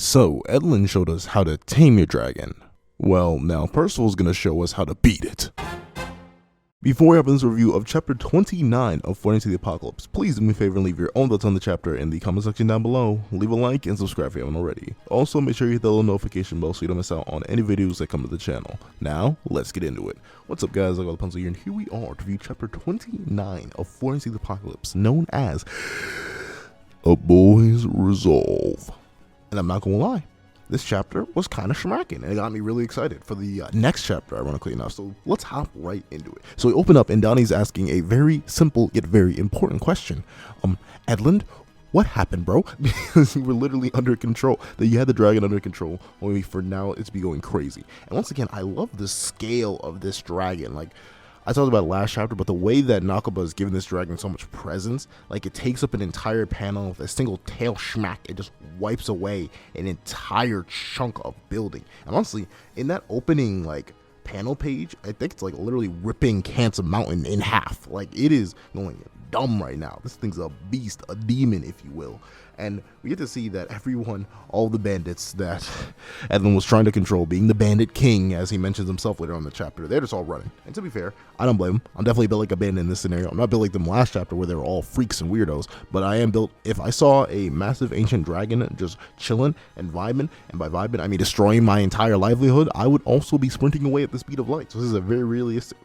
So, Edlin showed us how to tame your dragon. Well, now Percival's gonna show us how to beat it. Before we open this review of chapter 29 of Falling to the Apocalypse, please do me a favor and leave your own thoughts on the chapter in the comment section down below. Leave a like and subscribe if you haven't already. Also, make sure you hit the little notification bell so you don't miss out on any videos that come to the channel. Now, let's get into it. What's up guys, I got the pencil here, and here we are to review chapter 29 of Falling to the Apocalypse, known as A Boy's Resolve. And I'm not gonna lie, this chapter was kind of schmacking, and it got me really excited for the next chapter, ironically enough. So let's hop right into it. So we open up, and Donnie's asking a very simple yet very important question. Edlin, what happened, bro? Because you were literally under control. That you had the dragon under control, only for now it's be going crazy. And once again, I love the scale of this dragon. Like, I talked about it last chapter, but the way that Nakaba is giving this dragon so much presence, like it takes up an entire panel with a single tail schmack, it just wipes away an entire chunk of building. And honestly, in that opening like panel page, I think it's like literally ripping Cancer Mountain in half. Like, it is going dumb right now. This thing's a beast, a demon, if you will. And we get to see that everyone, all the bandits that Edlin was trying to control, being the bandit king, as he mentions himself later on in the chapter, they're just all running. And to be fair, I don't blame him. I'm definitely built like a bandit in this scenario. I'm not built like them last chapter where they were all freaks and weirdos, but I am built, if I saw a massive ancient dragon just chilling and vibing, and by vibing, I mean destroying my entire livelihood, I would also be sprinting away at the speed of light. So this is a very realistic,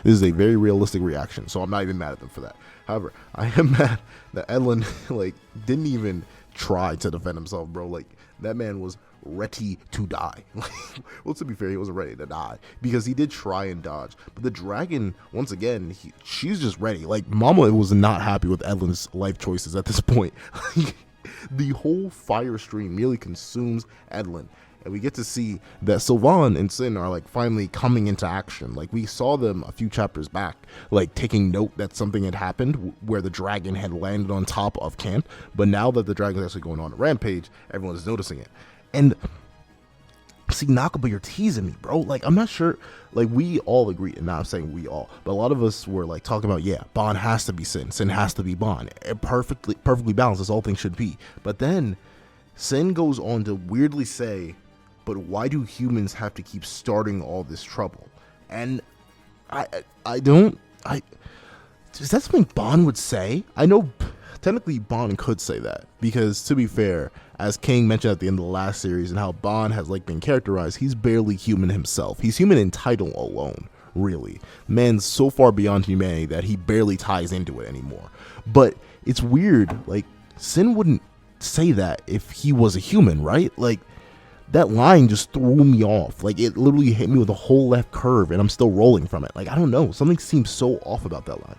this is a very realistic reaction. So I'm not even mad at them for that. However, I am mad that Edlin, like, didn't even try to defend himself, bro. Like, that man was ready to die. Well, to be fair, he wasn't ready to die, because he did try and dodge. But the dragon, once again, she's just ready. Like, Mama was not happy with Edlin's life choices at this point. The whole fire stream nearly consumes Edlin. And we get to see that Sylvan and Sin are like finally coming into action. Like, we saw them a few chapters back, like taking note that something had happened where the dragon had landed on top of camp. But now that the dragon's actually going on a rampage, everyone is noticing it. And see, Nakaba, you're teasing me, bro. Like, I'm not sure. Like, we all agree, and now I'm saying we all, but a lot of us were like talking about, yeah, Bond has to be Sin, Sin has to be Bond. It perfectly balanced, as all things should be. But then Sin goes on to weirdly say, but why do humans have to keep starting all this trouble? And is that something Bond would say? I know technically Bond could say that, because to be fair, as King mentioned at the end of the last series and how Bond has like been characterized, he's barely human himself. He's human in title alone, really. Man's so far beyond humanity that he barely ties into it anymore. But it's weird, like, Sin wouldn't say that if he was a human, right? Like, that line just threw me off. Like, it literally hit me with a whole left curve, and I'm still rolling from it. Like, I don't know. Something seems so off about that line.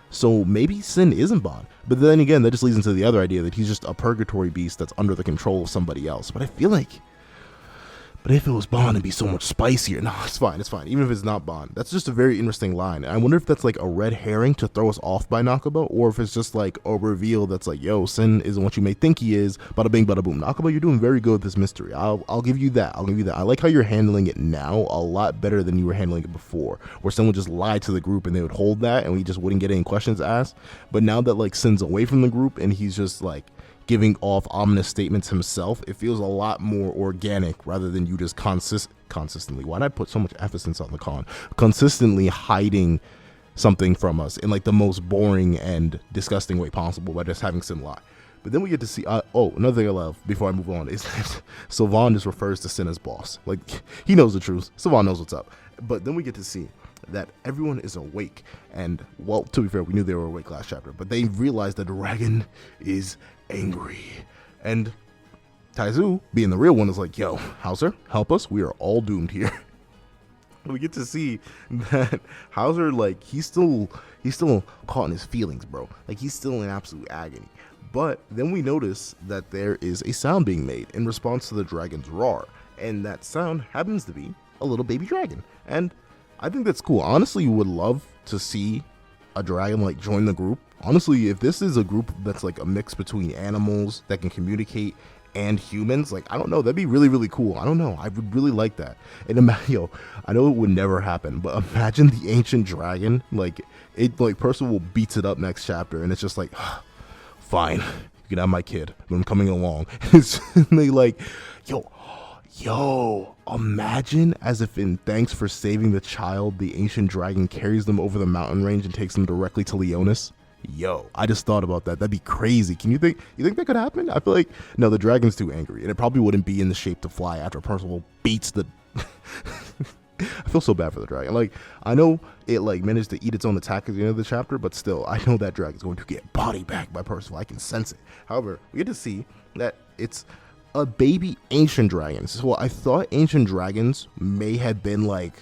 So maybe Sin isn't Bond. But then again, that just leads into the other idea that he's just a purgatory beast that's under the control of somebody else. But I feel like, but if it was Bond, it'd be so much spicier. No, it's fine. It's fine. Even if it's not Bond. That's just a very interesting line. And I wonder if that's like a red herring to throw us off by Nakaba, or if it's just like a reveal that's like, yo, Sin isn't what you may think he is. Bada bing, bada boom. Nakaba, you're doing very good with this mystery. I'll give you that. I'll give you that. I like how you're handling it now a lot better than you were handling it before, where someone just lied to the group and they would hold that and we just wouldn't get any questions asked. But now that like Sin's away from the group and he's just like giving off ominous statements himself, it feels a lot more organic rather than you just consistently, why did I put so much emphasis on the consistently hiding something from us in like the most boring and disgusting way possible by just having Sin lie. But then we get to see, another thing I love before I move on is that Sylvan just refers to Sin as boss. Like, he knows the truth. Sylvan knows what's up. But then we get to see that everyone is awake, and, well, to be fair, we knew they were awake last chapter, but they realized that the dragon is angry. And Taizu, being the real one, is like, yo, Hauser, help us, we are all doomed here. We get to see that Hauser, like, he's still caught in his feelings, bro. Like, he's still in absolute agony. But then we notice that there is a sound being made in response to the dragon's roar, and that sound happens to be a little baby dragon. And I think that's cool. Honestly, you would love to see a dragon like join the group. Honestly, if this is a group that's like a mix between animals that can communicate and humans, like, I don't know, that'd be really, really cool. I don't know, I would really like that. And yo, I know it would never happen, but imagine the ancient dragon, like, it, like, Percival beats it up next chapter and it's just like, fine, you can have my kid, but I'm coming along. And they like, yo, imagine as if in thanks for saving the child, the ancient dragon carries them over the mountain range and takes them directly to Leonis. Yo, I just thought about that. That'd be crazy. You think that could happen? I feel like, no, the dragon's too angry, and it probably wouldn't be in the shape to fly after Percival beats the... I feel so bad for the dragon. Like, I know it like managed to eat its own attack at the end of the chapter, but still, I know that dragon's going to get body back by Percival. I can sense it. However, we get to see that it's a baby ancient dragon. So I thought ancient dragons may have been like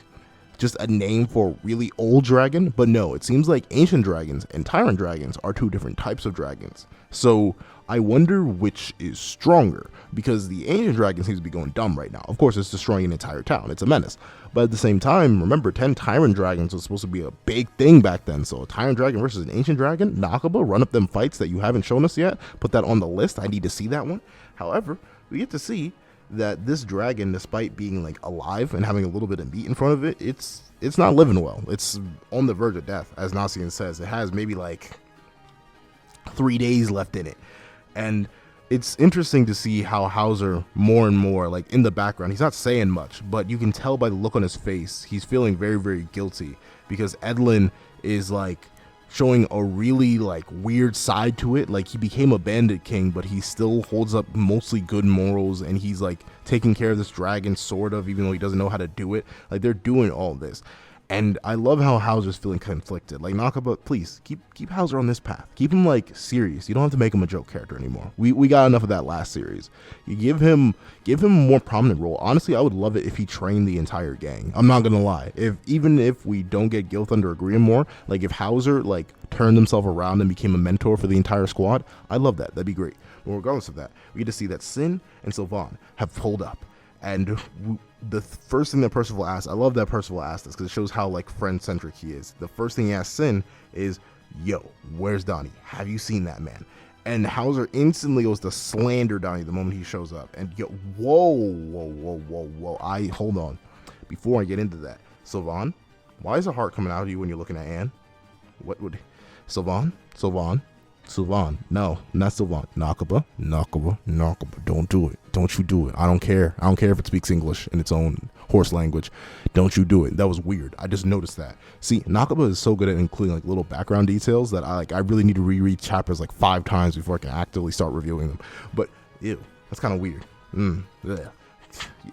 just a name for a really old dragon, but no, it seems like ancient dragons and tyrant dragons are two different types of dragons. So I wonder which is stronger, because the ancient dragon seems to be going dumb right now. Of course, it's destroying an entire town. It's a menace. But at the same time, remember, 10 tyrant dragons was supposed to be a big thing back then. So a tyrant dragon versus an ancient dragon, Nakaba, run up them fights that you haven't shown us yet. Put that on the list. I need to see that one. However, we get to see that this dragon, despite being like alive and having a little bit of meat in front of it, it's not living well. It's on the verge of death, as Nasian says. It has maybe like 3 days left in it. And it's interesting to see how Hauser more and more, like in the background, he's not saying much, but you can tell by the look on his face, he's feeling very, very guilty, because Edlin is like showing a really like weird side to it. Like, he became a bandit king, but he still holds up mostly good morals, and he's like taking care of this dragon sort of, even though he doesn't know how to do it. Like, they're doing all this. And I love how Hauser's feeling conflicted. Like, Nakaba, please keep Hauser on this path. Keep him like serious. You don't have to make him a joke character anymore. We got enough of that last series. You give him a more prominent role. Honestly, I would love it if he trained the entire gang. I'm not gonna lie. Even if we don't get Gil Thunder agreeing more, like if Hauser like turned himself around and became a mentor for the entire squad, I love that. That'd be great. But regardless of that, we get to see that Sin and Sylvan have pulled up. And the first thing that Percival asked, I love that Percival asked this because it shows how like friend-centric he is. The first thing he asked Sin is, yo, where's Donnie? Have you seen that man? And Hauser instantly goes to slander Donnie the moment he shows up. And yo, whoa. Hold on. Before I get into that, Sylvan, why is a heart coming out of you when you're looking at Anne? What would... Sylvan, no, not Sylvan. Nakaba, don't do it. Don't you do it. I don't care if it speaks English in its own horse language. Don't you do it. That was weird. I just noticed that. See, Nakaba is so good at including like little background details that I really need to reread chapters like 5 times before I can actively start reviewing them. But ew, that's kind of weird. Yeah.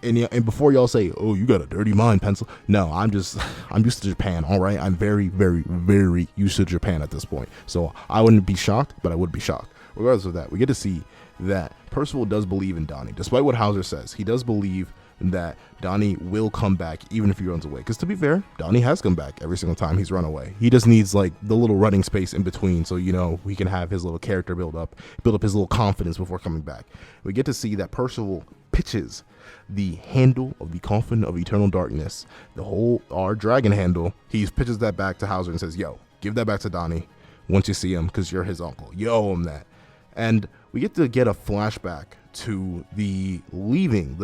And before y'all say, oh, you got a dirty mind, Pencil. No, I'm used to Japan, all right? I'm very, very, very used to Japan at this point. So I wouldn't be shocked, but I would be shocked. Regardless of that, we get to see that Percival does believe in Donnie. Despite what Hauser says, he does believe that Donnie will come back even if he runs away. Because to be fair, Donnie has come back every single time he's run away. He just needs like the little running space in between so, you know, we can have his little character build up his little confidence before coming back. We get to see that Percival pitches the handle of the Coffin of Eternal Darkness, our dragon handle. He pitches that back to Hauser and says, yo, give that back to Donnie once you see him because you're his uncle. You owe him that. And we get to get a flashback to the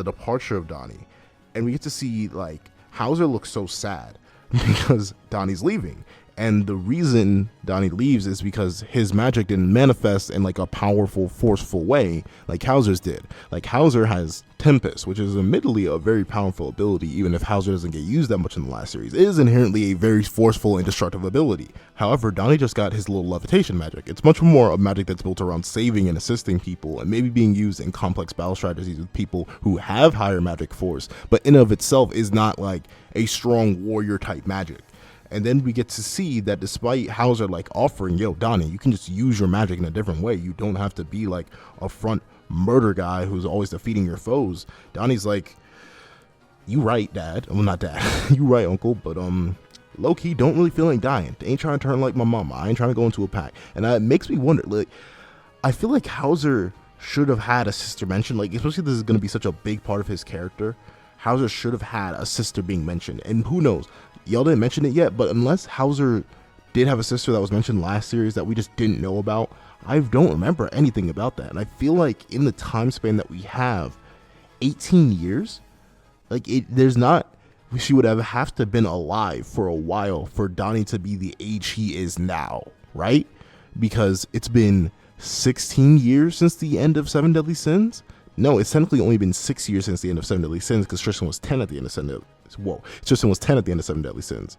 departure of Donnie. And we get to see like Hauser looks so sad because Donnie's leaving. And the reason Donnie leaves is because his magic didn't manifest in like a powerful, forceful way like Hauser's did. Like Hauser has Tempest, which is admittedly a very powerful ability, even if Hauser doesn't get used that much in the last series. It is inherently a very forceful and destructive ability. However, Donnie just got his little levitation magic. It's much more a magic that's built around saving and assisting people and maybe being used in complex battle strategies with people who have higher magic force, but in of itself is not like a strong warrior type magic. And then we get to see that despite Hauser like offering, yo, Donnie, you can just use your magic in a different way. You don't have to be like a front murder guy who's always defeating your foes. Donnie's like, you right, Dad. Well, not Dad. You right, Uncle. But low-key, don't really feel like dying. Ain't trying to turn like my mama. I ain't trying to go into a pack. And it makes me wonder, like, I feel like Hauser should have had a sister mentioned. Like, especially this is going to be such a big part of his character. Hauser should have had a sister being mentioned. And who knows? Y'all didn't mention it yet, but unless Hauser did have a sister that was mentioned last series that we just didn't know about, I don't remember anything about that. And I feel like in the time span that we have, 18 years, like she would have to been alive for a while for Donnie to be the age he is now, right? Because it's been 16 years since the end of Seven Deadly Sins. No, it's technically only been 6 years since the end of Seven Deadly Sins, because Tristan was 10 at the end of Tristan was 10 at the end of Seven Deadly Sins.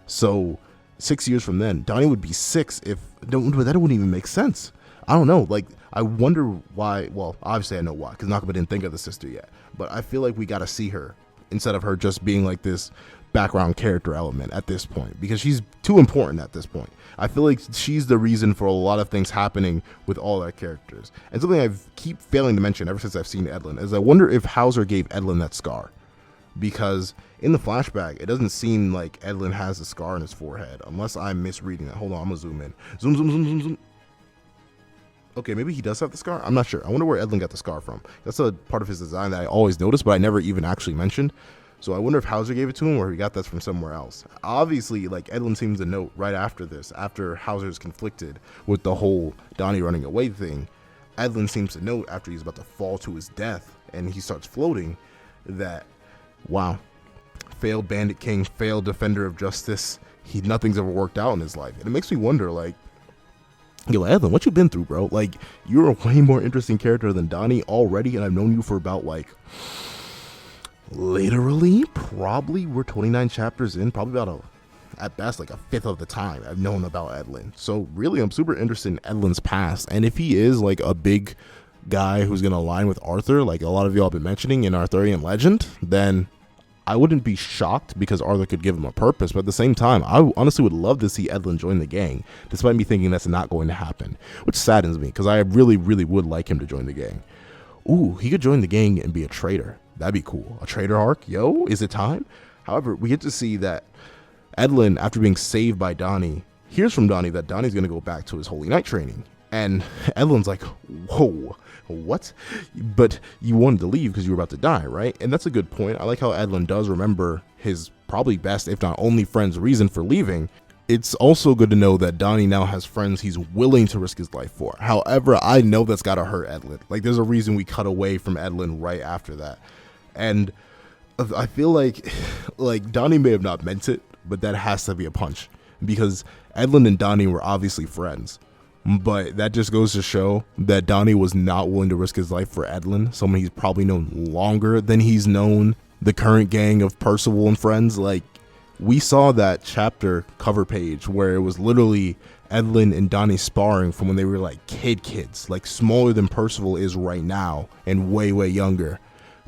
So 6 years from then, Donnie would be 6. That wouldn't even make sense. I don't know. Like, I wonder why. Well, obviously I know why, because Nakaba didn't think of the sister yet. But I feel like we got to see her instead of her just being like this background character element at this point, because she's too important at this point. I feel like she's the reason for a lot of things happening with all our characters. And something I keep failing to mention ever since I've seen Edlin is I wonder if Hauser gave Edlin that scar, because in the flashback it doesn't seem like Edlin has a scar on his forehead, unless I'm misreading that. Hold on, I'm gonna zoom in. Zoom. Okay, maybe he does have the scar. I'm not sure. I wonder where Edlin got the scar from. That's a part of his design that I always noticed, but I never even actually mentioned. So I wonder if Hauser gave it to him or he got that from somewhere else. Obviously, like, Edlin seems to note right after this, after Hauser's conflicted with the whole Donnie running away thing, Edlin seems to note after he's about to fall to his death and he starts floating that, wow, failed Bandit King, failed defender of justice. Nothing's ever worked out in his life. And it makes me wonder, like, yo, Edlin, what you been through, bro? Like, you're a way more interesting character than Donnie already, and I've known you for about, like, literally, probably we're 29 chapters in, probably about at best like a fifth of the time I've known about Edlin. So really, I'm super interested in Edlin's past, and if he is like a big guy who's gonna align with Arthur, like a lot of y'all have been mentioning in Arthurian legend, then I wouldn't be shocked, because Arthur could give him a purpose. But at the same time, I honestly would love to see Edlin join the gang, despite me thinking that's not going to happen, which saddens me, because I really would like him to join the gang. Ooh, he could join the gang and be a traitor. That'd be cool. A traitor arc? Yo, is it time? However, we get to see that Edlin, after being saved by Donnie, hears from Donnie that Donnie's going to go back to his Holy Knight training. And Edlin's like, whoa, what? But you wanted to leave because you were about to die, right? And that's a good point. I like how Edlin does remember his probably best, if not only friend's reason for leaving. It's also good to know that Donnie now has friends he's willing to risk his life for. However, I know that's got to hurt Edlin. Like, there's a reason we cut away from Edlin right after that. And I feel like Donnie may have not meant it, but that has to be a punch, because Edlin and Donnie were obviously friends. But that just goes to show that Donnie was not willing to risk his life for Edlin, someone he's probably known longer than he's known the current gang of Percival and friends. Like, we saw that chapter cover page where it was literally Edlin and Donnie sparring from when they were like kids, like smaller than Percival is right now and way younger.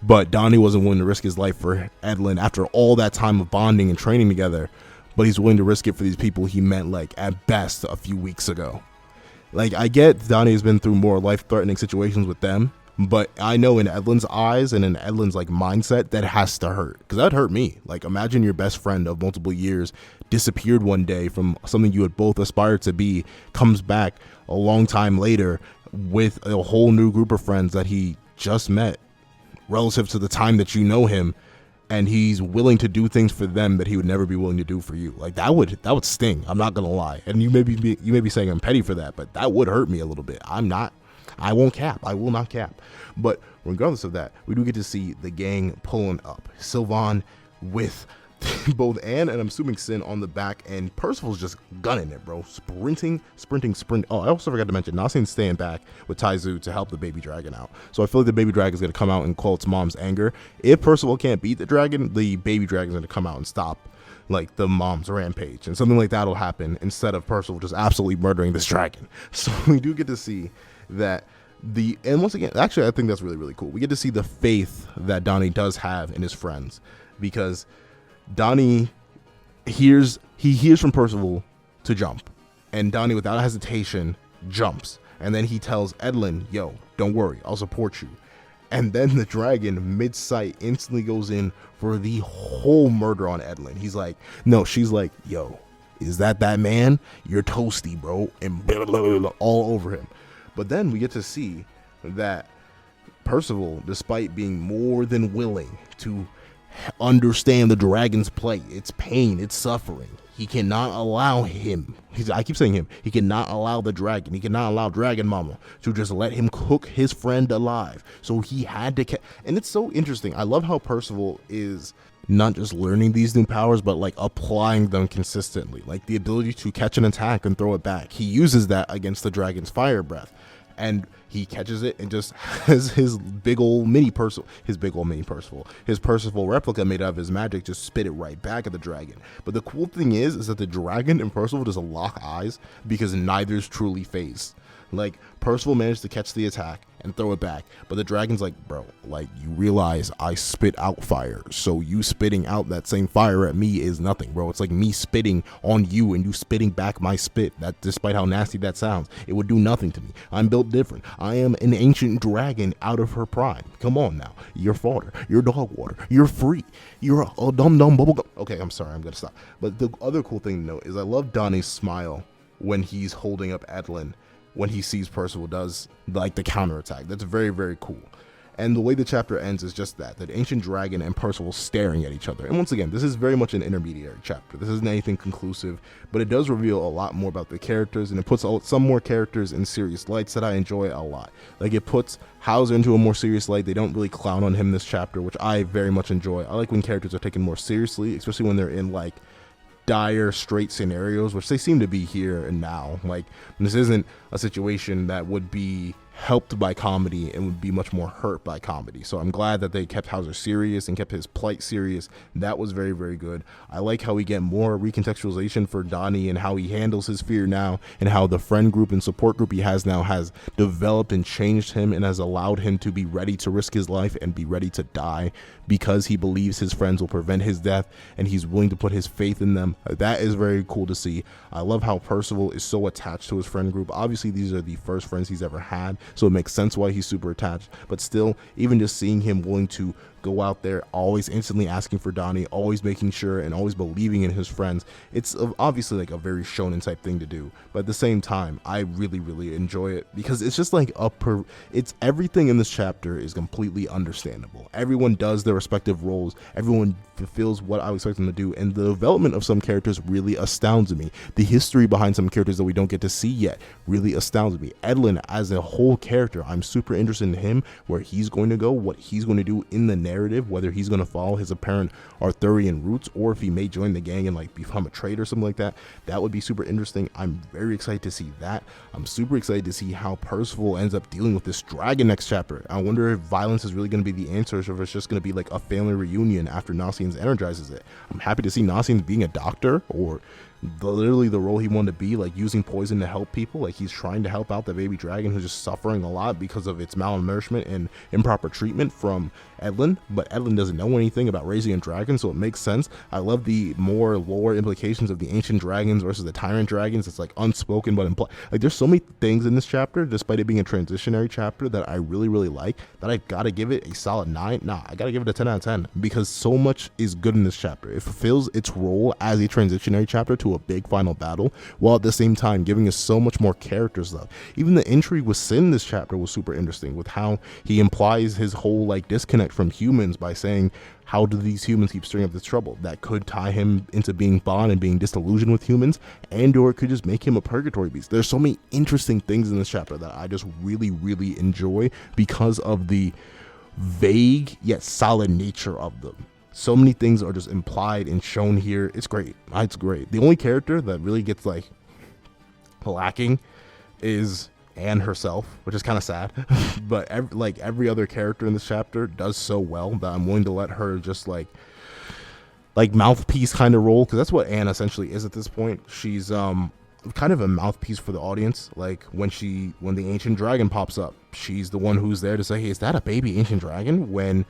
But Donnie wasn't willing to risk his life for Edlin after all that time of bonding and training together, but he's willing to risk it for these people he met, like, at best a few weeks ago. Like, I get Donnie has been through more life-threatening situations with them, but I know in Edlin's eyes and in Edlin's, like, mindset, that has to hurt, because that hurt me. Like, imagine your best friend of multiple years disappeared one day from something you had both aspired to be, comes back a long time later with a whole new group of friends that he just met relative to the time that you know him, and he's willing to do things for them that he would never be willing to do for you. Like, that would sting. I'm not gonna lie. And you may be saying I'm petty for that, but that would hurt me a little bit. I won't cap. I will not cap. But regardless of that, we do get to see the gang pulling up. Sylvan with both Anne and I'm assuming Sin on the back, and Percival's just gunning it, bro. Sprinting. Oh, I also forgot to mention, Nasin's staying back with Taizu to help the baby dragon out. So I feel like the baby dragon is going to come out and quell its mom's anger. If Percival can't beat the dragon, the baby dragon is going to come out and stop, like, the mom's rampage, and something like that will happen instead of Percival just absolutely murdering this dragon. So we do get to see that and once again, actually, I think that's really cool. We get to see the faith that Donnie does have in his friends, because Donnie hears from Percival to jump, and Donnie, without hesitation, jumps, and then he tells Edlin, yo, don't worry, I'll support you. And then the dragon, mid-sight, instantly goes in for the whole murder on Edlin. He's like, no, she's like, yo, is that man? You're toasty, bro, and blah, blah, blah, all over him. But then we get to see that Percival, despite being more than willing to understand the dragon's plight, its pain, its suffering, he cannot allow him, I keep saying him, he cannot allow the dragon, he cannot allow Dragon Mama to just let him cook his friend alive. So he had to and it's so interesting. I love how Percival is not just learning these new powers, but like applying them consistently, like the ability to catch an attack and throw it back. He uses that against the dragon's fire breath. and he catches it and just has his big old mini Percival, his Percival replica made out of his magic, just spit it right back at the dragon. But the cool thing is that the dragon and Percival just lock eyes because neither's truly phased. Like, Percival managed to catch the attack and throw it back, but the dragon's like, bro, like, you realize I spit out fire, so you spitting out that same fire at me is nothing, bro. It's like me spitting on you and you spitting back my spit. That, despite how nasty that sounds, it would do nothing to me. I'm built different. I am an ancient dragon out of her prime. Come on now. You're fodder. You're dog water. You're free. You're a dumb bubblegum. Okay, I'm sorry. I'm gonna stop. But the other cool thing to note is I love Donnie's smile when he's holding up Edlin when he sees Percival does like the counterattack. That's very, very cool. And the way the chapter ends is just that ancient dragon and Percival staring at each other. And once again, this is very much an intermediary chapter. This isn't anything conclusive, but it does reveal a lot more about the characters, and it puts some more characters in serious lights that I enjoy a lot. Like, it puts Hauser into a more serious light. They don't really clown on him this chapter, which I very much enjoy. I like when characters are taken more seriously, especially when they're in like dire straight scenarios, which they seem to be here and now. Like, this isn't a situation that would be helped by comedy and would be much more hurt by comedy. So I'm glad that they kept Hauser serious and kept his plight serious. That was very, very good. I like how we get more recontextualization for Donnie and how he handles his fear now, and how the friend group and support group he has now has developed and changed him and has allowed him to be ready to risk his life and be ready to die because he believes his friends will prevent his death and he's willing to put his faith in them. That is very cool to see. I love how Percival is so attached to his friend group. Obviously, these are the first friends he's ever had, so it makes sense why he's super attached. But still, even just seeing him willing to go out there, always instantly asking for Donnie, always making sure and always believing in his friends, it's obviously like a very shonen type thing to do. But at the same time, I really, really enjoy it because it's just like it's everything in this chapter is completely understandable. Everyone does their respective roles. Everyone fulfills what I would expect them to do, and the development of some characters really astounds me. The history behind some characters that we don't get to see yet really astounds me. Edlin as a whole character, I'm super interested in him, where he's going to go, what he's going to do in the narrative, whether he's going to follow his apparent Arthurian roots or if he may join the gang and like become a traitor or something like that. That would be super interesting. I'm very excited to see that. I'm super excited to see how Percival ends up dealing with this dragon next chapter. I wonder if violence is really going to be the answer, or if it's just going to be like a family reunion after Nasians energizes it. I'm happy to see Nasians being a doctor, or literally the role he wanted to be, like using poison to help people. Like, he's trying to help out the baby dragon who's just suffering a lot because of its malnourishment and improper treatment from Edlin, but Edlin doesn't know anything about raising a dragon, so it makes sense. I love the more lore implications of the ancient dragons versus the tyrant dragons. It's like unspoken but implied. Like, there's so many things in this chapter, despite it being a transitionary chapter, that I really, really like, that I gotta give it a solid 9. I gotta give it a 10 out of 10 because so much is good in this chapter. It fulfills its role as a transitionary chapter to a big final battle, while at the same time giving us so much more character stuff. Even the intrigue with Sin in this chapter was super interesting, with how he implies his whole like disconnect from humans by saying, how do these humans keep stirring up this trouble? That could tie him into being Bond and being disillusioned with humans, and or it could just make him a purgatory beast. There's so many interesting things in this chapter that I just really, really enjoy because of the vague yet solid nature of them. So many things are just implied and shown here. It's great. It's great. The only character that really gets like lacking is Anne herself, which is kind of sad. But every other character in this chapter does so well that I'm willing to let her just like mouthpiece kind of role, because that's what Anne essentially is at this point. She's kind of a mouthpiece for the audience. Like, when the ancient dragon pops up, she's the one who's there to say, hey, is that a baby ancient dragon? When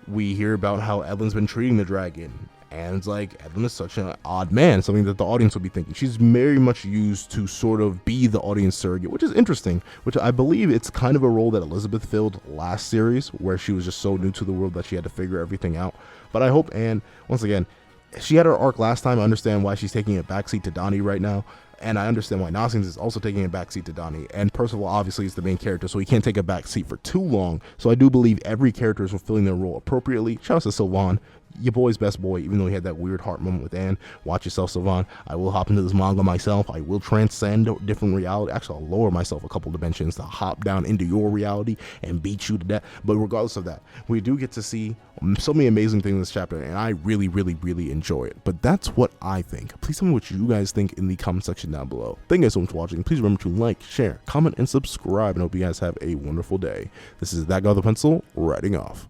we hear about how Edlin's been treating the dragon, and it's like, Edlin is such an odd man, something that the audience will be thinking. She's very much used to sort of be the audience surrogate, which is interesting, which I believe it's kind of a role that Elizabeth filled last series, where she was just so new to the world that she had to figure everything out. But I hope Anne, once again, she had her arc last time. I understand why she's taking a backseat to Donnie right now, and I understand why Nasians is also taking a backseat to Donnie, and Percival obviously is the main character, so he can't take a backseat for too long. So I do believe every character is fulfilling their role appropriately. Shout out to Sylvan, your boy's best boy, even though he had that weird heart moment with Anne. Watch yourself, Sylvan. I will hop into this manga myself. I will transcend a different reality. Actually, I'll lower myself a couple dimensions to hop down into your reality and beat you to death. But regardless of that, we do get to see so many amazing things in this chapter, and I really, really, really enjoy it. But that's what I think. Please tell me what you guys think in the comment section section down below. Thank you guys so much for watching. Please remember to like, share, comment, and subscribe, and I hope you guys have a wonderful day. This is That Guy with a Pencil, writing off.